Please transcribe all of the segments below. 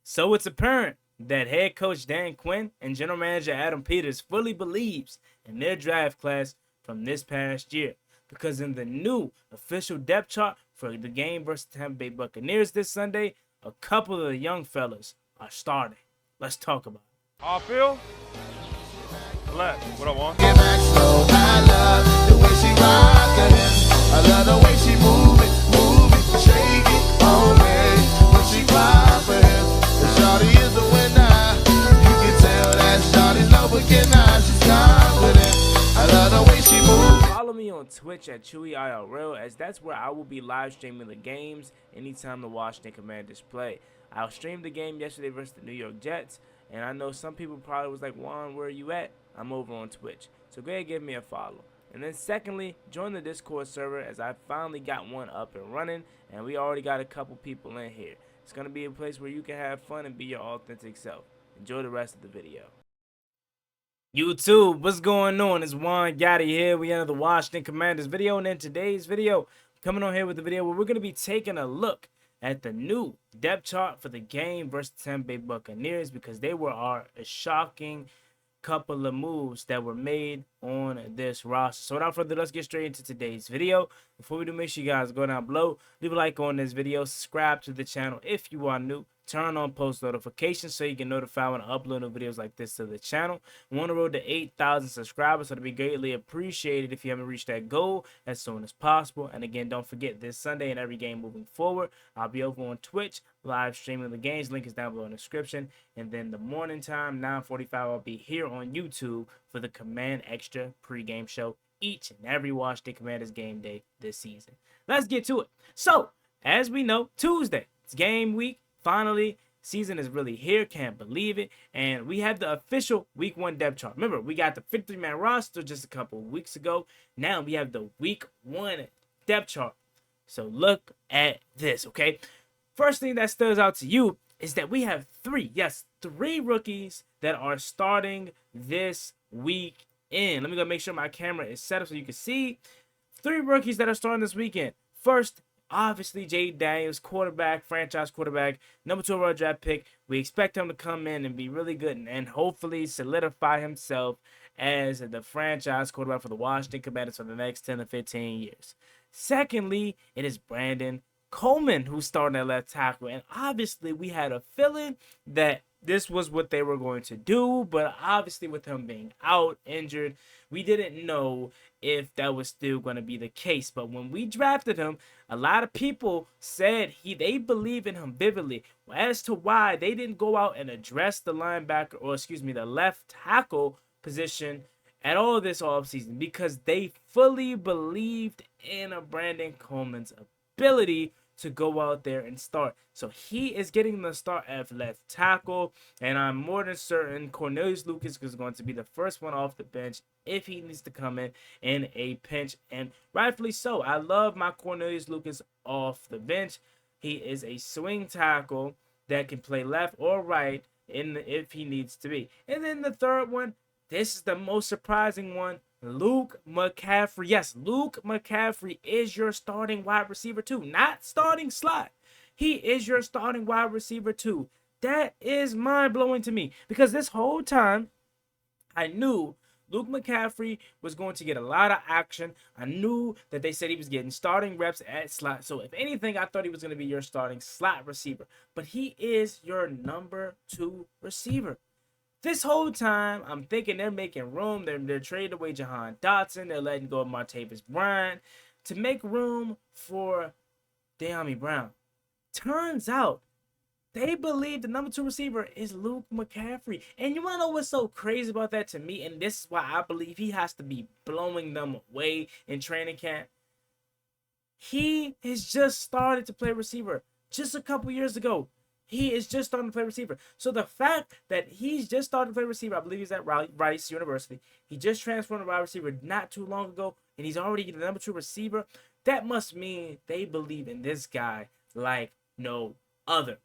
So it's apparent that head coach Dan Quinn and general manager Adam Peters fully believes in their draft class from this past year. Because in the new official depth chart for the game versus Tampa Bay Buccaneers this Sunday, a couple of the young fellas are starting. Let's talk about it. All feel? Left. What I want? Get back slow. I love the way she rock it. I love the way she move it, shake it on me. When she cry for him, the shawty is the winner. You can tell that shawty's no beginner. She's confident. I love the way she move. Follow me on Twitch at ChewyIRL, as that's where I will be live streaming the games anytime the Washington Commanders play. I streamed the game yesterday versus the New York Jets, and I know some people probably was like, Juan, where are you at? I'm over on Twitch. So go ahead and give me a follow. And then secondly, join the Discord server, as I finally got one up and running, and we already got a couple people in here. It's going to be a place where you can have fun and be your authentic self. Enjoy the rest of the video. YouTube, what's going on? It's Juan Gotti here. We enter the Washington Commanders video, and in today's video, coming on here with the video where we're going to be taking a look at the new depth chart for the game versus the Tampa Bay Buccaneers, because they were a shocking couple of moves that were made on this roster. So without further ado, let's get straight into today's video. Before we do, make sure you guys go down below, leave a like on this video, subscribe to the channel if you are new, turn on post notifications so you get notified when I upload new videos like this to the channel. We're on the road to 8,000 subscribers, so it'd be greatly appreciated if you haven't reached that goal as soon as possible. And again, don't forget, this Sunday and every game moving forward, I'll be over on Twitch live streaming the games. Link is down below in the description. And then the morning time, 9:45, I'll be here on YouTube for the Command Extra pregame show each and every Washington Commanders game day this season. Let's get to it. So, as we know, Tuesday, it's game week. Finally, season is really here. Can't believe it. And we have the official week 1 depth chart. Remember, we got the 53-man roster just a couple of weeks ago. Now we have the week 1 depth chart. So look at this, okay? First thing that stands out to you is that we have three rookies that are starting this week in. Let me go make sure my camera is set up so you can see. 3 rookies that are starting this weekend. First, obviously, Jay Daniels, quarterback, franchise quarterback, number 2 overall draft pick. We expect him to come in and be really good and hopefully solidify himself as the franchise quarterback for the Washington Commanders for the next 10 to 15 years. Secondly, it is Brandon Coleman who's starting at left tackle. And obviously, we had a feeling that this was what they were going to do, but obviously with him being out, injured, we didn't know if that was still going to be the case. But when we drafted him, a lot of people said they believe in him vividly as to why they didn't go out and address the linebacker, or the left tackle position at all this offseason, because they fully believed in a Brandon Coleman's ability to go out there and start. So he is getting the start at left tackle, and I'm more than certain Cornelius Lucas is going to be the first one off the bench if he needs to come in a pinch, and rightfully so. I love my Cornelius Lucas off the bench. He is a swing tackle that can play left or right if he needs to be. And then the third one, this is the most surprising one, Luke McCaffrey. Yes, Luke McCaffrey is your starting wide receiver too, not starting slot. He is your starting wide receiver too. That is mind-blowing to me, because this whole time I knew Luke McCaffrey was going to get a lot of action. I knew that they said he was getting starting reps at slot. So if anything, I thought he was going to be your starting slot receiver. But he is your number 2 receiver. This whole time, I'm thinking they're making room. They're trading away Jahan Dotson. They're letting go of Martavis Bryant to make room for De'Ami Brown. Turns out, they believe the number 2 receiver is Luke McCaffrey. And you want to know what's so crazy about that to me? And this is why I believe he has to be blowing them away in training camp. He has just started to play receiver just a couple years ago. He is just starting to play receiver. So the fact that he's just started to play receiver, I believe he's at Rice University. He just transferred to wide receiver not too long ago, and he's already the number 2 receiver. That must mean they believe in this guy like no other.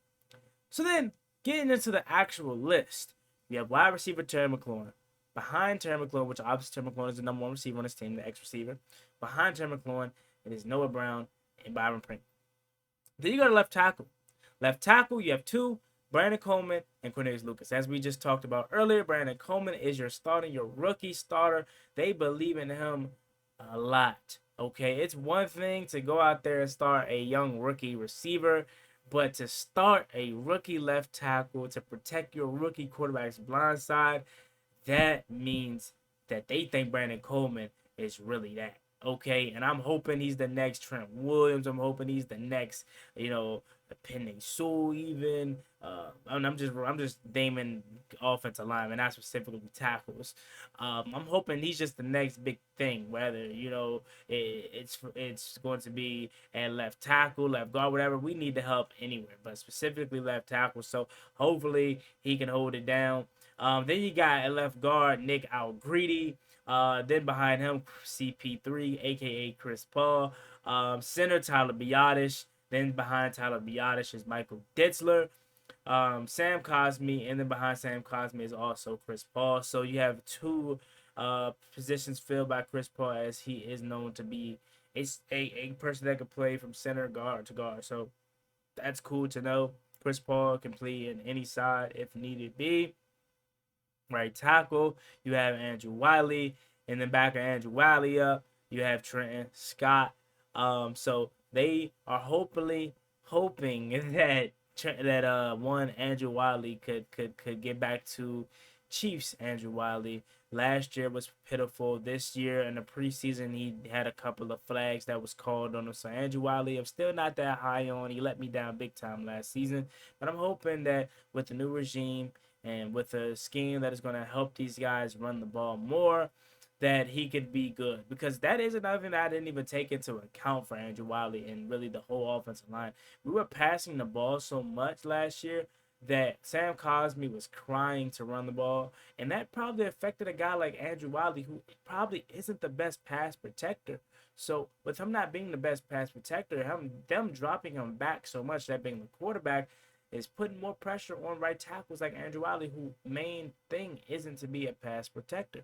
So then, getting into the actual list, we have wide receiver Terry McLaurin. Behind Terry McLaurin, which obviously Terry McLaurin is the number 1 receiver on his team, the ex-receiver. Behind Terry McLaurin, it is Noah Brown and Byron Pringle. Then you go to left tackle. Left tackle, you have 2. Brandon Coleman and Cornelius Lucas. As we just talked about earlier, Brandon Coleman is your starter, your rookie starter. They believe in him a lot. Okay, it's one thing to go out there and start a young rookie receiver, but to start a rookie left tackle to protect your rookie quarterback's blind side, that means that they think Brandon Coleman is really that. Okay, and I'm hoping he's the next Trent Williams. I'm hoping he's the next, Penny Sewell even. I'm just naming offensive linemen, not specifically tackles. I'm hoping he's just the next big thing. Whether it's going to be at left tackle, left guard, whatever. We need the help anywhere, but specifically left tackle. So hopefully he can hold it down. Then you got at left guard Nick Algreedy. Then behind him, CP3, aka Chris Paul. Center Tyler Biotish. Then behind Tyler Biotish is Michael Ditzler. Sam Cosmi, and then behind Sam Cosmi is also Chris Paul. So you have two positions filled by Chris Paul, as he is known to be a person that can play from center guard to guard. So that's cool to know. Chris Paul can play in any side if needed be. Right tackle, you have Andrew Wiley, and then back of Andrew Wiley up, you have Trenton Scott. So they are hoping that one Andrew Wiley could get back to Chiefs. Andrew Wiley last year was pitiful. This year in the preseason, he had a couple of flags that was called on him. So Andrew Wiley, I'm still not that high on. He let me down big time last season, but I'm hoping that with the new regime and with a scheme that is going to help these guys run the ball more, that he could be good. Because that is another thing that I didn't even take into account for Andrew Wiley and really the whole offensive line. We were passing the ball so much last year that Sam Cosmi was crying to run the ball, and that probably affected a guy like Andrew Wiley, who probably isn't the best pass protector. So with him not being the best pass protector, them dropping him back so much, that being the quarterback, is putting more pressure on right tackles like Andrew Wiley, who main thing isn't to be a pass protector.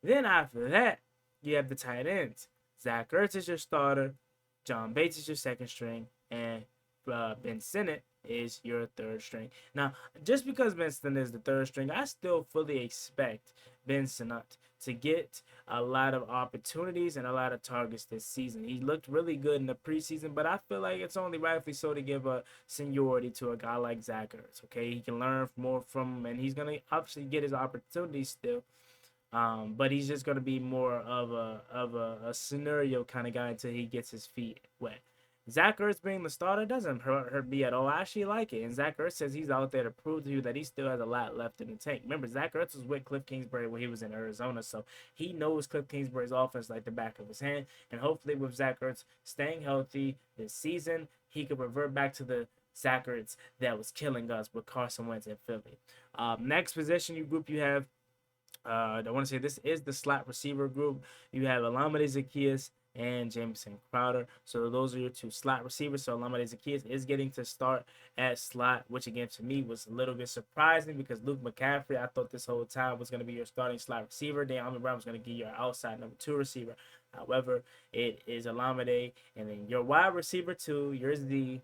Then after that, you have the tight ends. Zach Ertz is your starter, John Bates is your second string, and Ben Sinnott is your third string. Now, just because Ben Sinnott is the third string, I still fully expect Ben Sinnott to get a lot of opportunities and a lot of targets this season. He looked really good in the preseason, but I feel like it's only rightfully so to give a seniority to a guy like Zach Ertz. Okay, he can learn more from him, and he's gonna obviously get his opportunities still. But he's just gonna be more of a scenario kind of guy until he gets his feet wet. Zach Ertz being the starter doesn't hurt me at all. I actually like it. And Zach Ertz says he's out there to prove to you that he still has a lot left in the tank. Remember, Zach Ertz was with Cliff Kingsbury when he was in Arizona, so he knows Cliff Kingsbury's offense like the back of his hand. And hopefully with Zach Ertz staying healthy this season, he could revert back to the Zach Ertz that was killing us with Carson Wentz in Philly. Next position you have, I want to say this is the slot receiver group. You have Alameda Zaccheaus and Jameson Crowder. So those are your two slot receivers. So Alameda Zaccheaus is getting to start at slot, which again to me was a little bit surprising because Luke McCaffrey, I thought this whole time was going to be your starting slot receiver. De'Ami Brown was going to be your outside number 2 receiver. However, it is Alameda, and then your wide receiver 2, yours the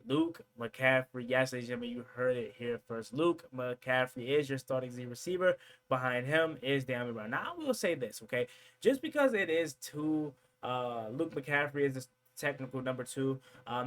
Luke McCaffrey. Yes, ladies and gentlemen, you heard it here first. Luke McCaffrey is your starting Z receiver. Behind him is De'Ami Brown. Now, I will say this, okay? Just because it is Luke McCaffrey is the technical number 2,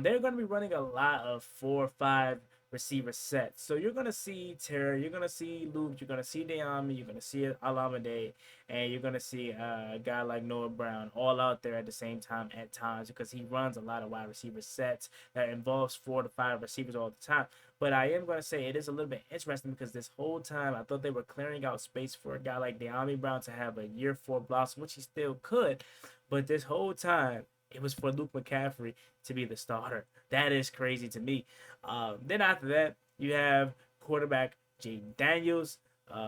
they're going to be running a lot of 4 or 5 receiver sets. So you're going to see Terry, you're going to see Luke, you're going to see De'Ami, you're going to see Alameda, and you're going to see a guy like Noah Brown all out there at the same time at times because he runs a lot of wide receiver sets that involves 4 to 5 receivers all the time. But I am going to say it is a little bit interesting because this whole time I thought they were clearing out space for a guy like De'Ami Brown to have a year 4 blossom, which he still could. But this whole time, it was for Luke McCaffrey to be the starter. That is crazy to me. Then after that, you have quarterback Jaden Daniels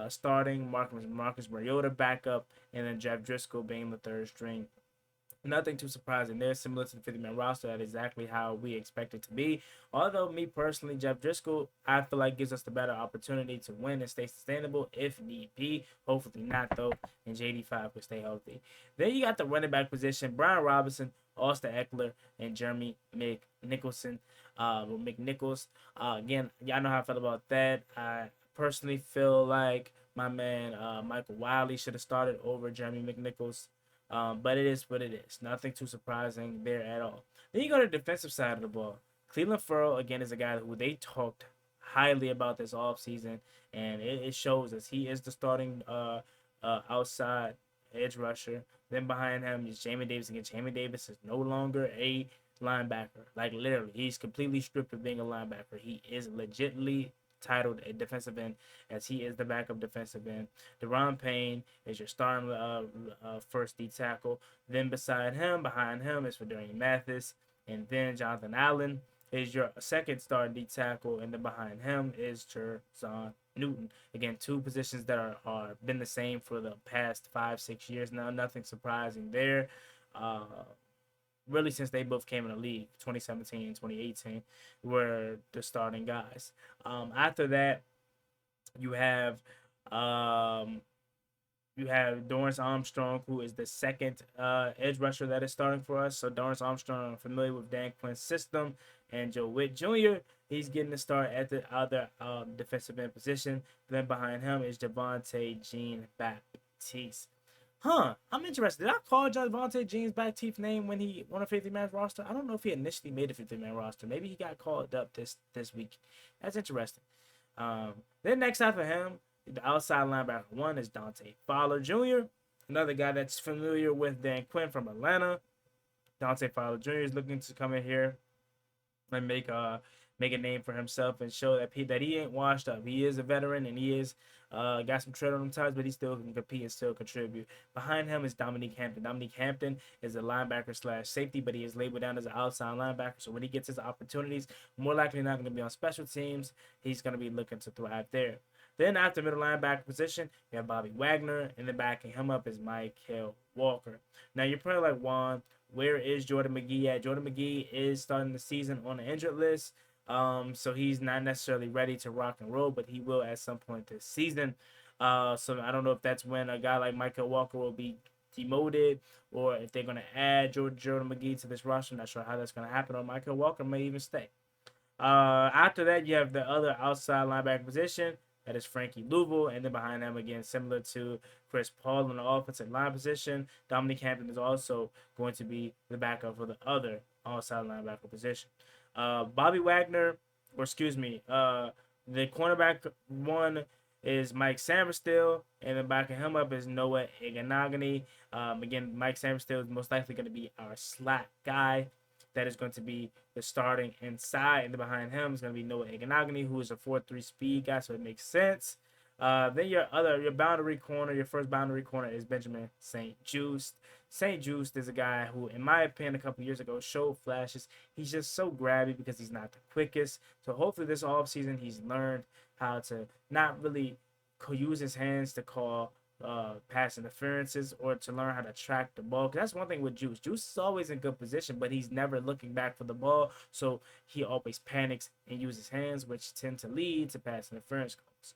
starting, Marcus Mariota backup, and then Jeff Driscoll being the third string. Nothing too surprising there, similar to the 50-man roster. That's exactly how we expect it to be. Although, me personally, Jeff Driscoll, I feel like gives us the better opportunity to win and stay sustainable if need be. Hopefully not, though, and JD5 will stay healthy. Then you got the running back position. Brian Robinson Austin Eckler, and Jeremy McNicholson, or McNichols. Again, y'all know how I feel about that. I personally feel like my man Michael Wiley should have started over Jeremy McNichols. But it is what it is. Nothing too surprising there at all. Then you go to the defensive side of the ball. Cleveland Farrell, again, is a guy who they talked highly about this offseason, and it shows as he is the starting outside edge rusher. Then behind him is Jamie Davis. Again, Jamie Davis is no longer a linebacker. Like, literally, he's completely stripped of being a linebacker. He is legitimately titled a defensive end, as he is the backup defensive end. Deron Payne is your starting first D tackle. Then behind him is Fedarian Mathis, and then Jonathan Allen is your second starting D tackle, and then behind him is Jerzon Newton. Again, two positions that are been the same for the past 5-6 years now. Nothing surprising there. Really, since they both came in the league, 2017 and 2018, were the starting guys. After that, you have Dorrance Armstrong, who is the second edge rusher that is starting for us. So Dorrance Armstrong, familiar with Dan Quinn's system, and Joe Witt Jr., he's getting the start at the other defensive end position. Then behind him is Javonte Jean-Baptiste. I'm interested. Did I call Javonte Jean-Baptiste's name when he won a 50-man roster? I don't know if he initially made a 50-man roster. Maybe he got called up this week. That's interesting. Then next after him, the outside linebacker one is Dante Fowler Jr., another guy that's familiar with Dan Quinn from Atlanta. Dante Fowler Jr. is looking to come in here and make a name for himself and show that he ain't washed up. He is a veteran, and he is got some tread on him times, but he still can compete and still contribute. Behind him is Dominique Hampton. Dominique Hampton is a linebacker slash safety, but he is labeled down as an outside linebacker. So when he gets his opportunities, more likely not going to be on special teams. He's going to be looking to thrive there. Then after middle linebacker position, you have Bobby Wagner, and then backing him up is Michael Walker. Now you're probably like, Juan, where is Jordan McGee at? Jordan McGee is starting the season on the injured list. So he's not necessarily ready to rock and roll, but he will at some point this season. So I don't know if that's when a guy like Michael Walker will be demoted, or if they're going to add Jordan McGee to this roster. I'm not sure how that's going to happen, or Michael Walker may even stay. After that, you have the other outside linebacker position. That is Frankie Louisville, and then behind him, again, similar to Chris Paul in the offensive line position, Dominique Hampton is also going to be the backup for the other outside linebacker position. Bobby Wagner, the cornerback one is Mike Sammerstill, and then backing him up is Noah Iganagani. Again, Mike Sammerstill is most likely going to be our slot guy. That is going to be the starting inside, and then behind him is going to be Noah Iganagani, who is a 4.3 speed guy, so it makes sense. Then your first boundary corner is Benjamin St. Juste. St. Juste is a guy who, in my opinion, a couple years ago showed flashes. He's just so grabby because he's not the quickest. So hopefully this offseason he's learned how to not really use his hands to call pass interferences, or to learn how to track the ball. Because that's one thing with Juice. Juice is always in good position, but he's never looking back for the ball. So he always panics and uses hands, which tend to lead to pass interference calls.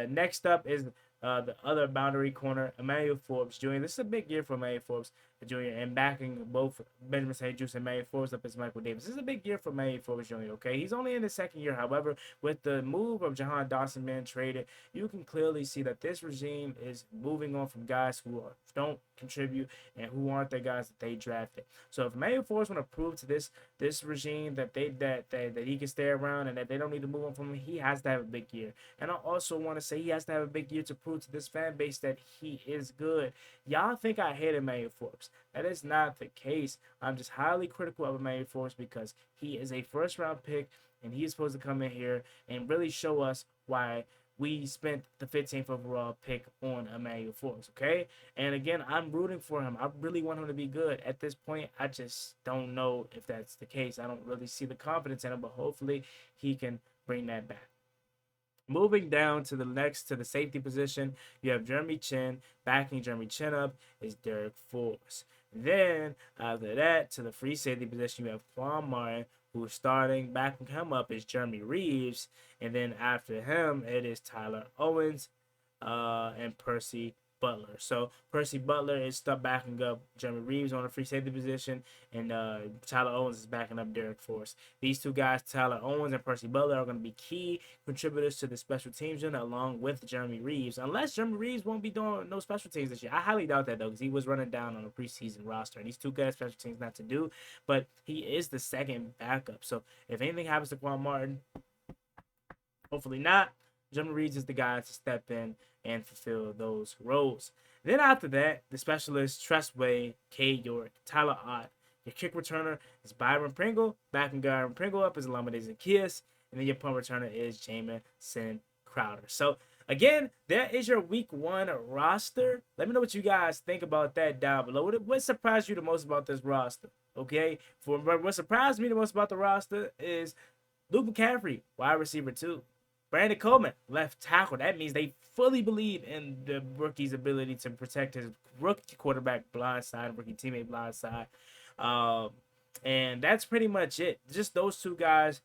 Next up is the other boundary corner, Emmanuel Forbes Jr. This is a big year for Emmanuel Forbes Jr. And backing both Benjamin St. Juste and Emmanuel Forbes up is Michael Davis. This is a big year for Emmanuel Forbes Jr. Okay, he's only in his second year. However, with the move of Jahan Dawson being traded, you can clearly see that this regime is moving on from guys who don't contribute and who aren't the guys that they drafted. So if Emmanuel Forbes want to prove to this regime that he can stay around and that they don't need to move on from him, he has to have a big year. And I also want to say he has to have a big year to prove to this fan base that he is good. Y'all think I hate Emmanuel Forbes. That is not the case. I'm just highly critical of Emmanuel Forbes because he is a first-round pick, and he is supposed to come in here and really show us why we spent the 15th overall pick on Emmanuel Forbes, okay? And again, I'm rooting for him. I really want him to be good. At this point, I just don't know if that's the case. I don't really see the confidence in him, but hopefully he can bring that back. Moving down to the safety position, you have Jeremy Chin. Backing Jeremy Chin up is Derek Forbes. Then, after that, to the free safety position, you have Quan Martin, who's starting. Backing him up is Jeremy Reeves. And then after him, it is Tyler Owens and Percy Butler. So Percy Butler is stuck backing up Jeremy Reeves on the free safety position, and Tyler Owens is backing up Derek Force. These two guys, Tyler Owens and Percy Butler, are going to be key contributors to the special teams unit along with Jeremy Reeves. Unless Jeremy Reeves won't be doing no special teams this year. I highly doubt that though, because he was running down on a preseason roster, and he's too good at special teams not to do. But he is the second backup. So if anything happens to Quan Martin, hopefully not, Jeremy Reeves is the guy to step in and fulfill those roles. Then after that, the specialists, Tressway, Cade York, Tyler Ott. Your kick returner is Byron Pringle. Backing Byron Pringle up is Alameda Zacchaeus. And then your punt returner is Jamison Crowder. So again, that is your week 1 roster. Let me know what you guys think about that down below. What surprised you the most about this roster? Okay, what surprised me the most about the roster is Luke McCaffrey, wide receiver 2. Brandon Coleman, left tackle. That means they fully believe in the rookie's ability to protect his rookie quarterback blind side, rookie teammate blind side. And that's pretty much it. Just those two guys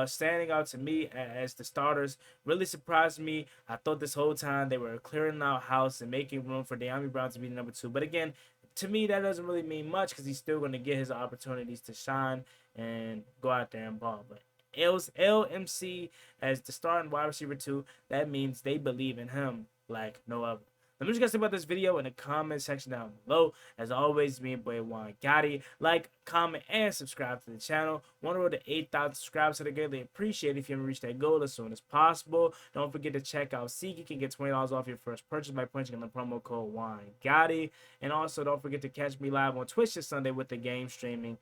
standing out to me as the starters really surprised me. I thought this whole time they were clearing out house and making room for De'Ami Brown to be the number 2. But again, to me, that doesn't really mean much because he's still going to get his opportunities to shine and go out there and ball. But LMC as the starting wide receiver 2, that means they believe in him like no other. Let me know what you guys think about this video in the comment section down below. As always, me and boy Juan Gotti. Like, comment, and subscribe to the channel. Want to roll to 8,000 subscribers, so I greatly appreciate it if you haven't reached that goal as soon as possible. Don't forget to check out SeatGeek and get $20 off your first purchase by punching in the promo code Juan Gotti. And also, don't forget to catch me live on Twitch this Sunday with the game streaming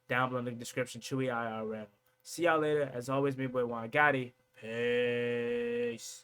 down below in the description. Chewy IRL. See y'all later. As always, me boy Juan Gotti. Peace.